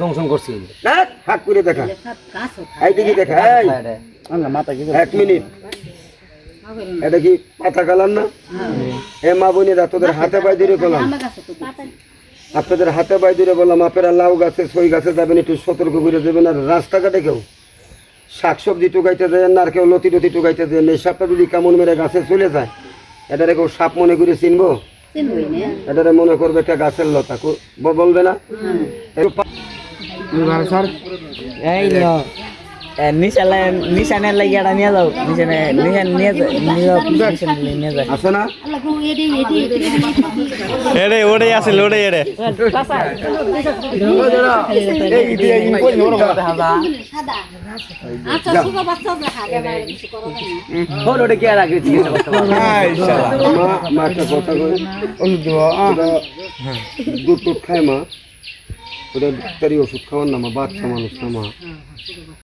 দংশন করছি না হাত করে দেখা এই দিকে দেখা এই মাথা কি 1 মিনিট এটা কি পাতা কালার না এ মা বোনেরা তোদের হাতে পায়ে ধরে বললাম আপনাদের হাতে পায়ে ধরে বললাম আপনারা লাউ গাছে সই গাছে যাবেন একটু সতর্ক করে দেবেন আর রাস্তাঘাটে কেউ শাকসবজি টুকাইতে দেন না আর কেউ লতি টতি টুকাইতে দেন এই সাপটা যদি কামড় মেরে গাছে চলে যায় এটারে কেউ সাপ মনে করে চিনবো এটারে মনে করবে একটা গাছের লতা বলবে না নিশানের লাগে এটা নিয়ে যাও নিশান নিয়ে যাও আছে না এড়ে ওড়ে আসলে ওড়ে এড়ে মা একটা কথা কই দুধ টুধ খায় মা ওটা ডাক্তারি ওষুধ খাওয়ার না মা বাচ্চা মানুষ না মা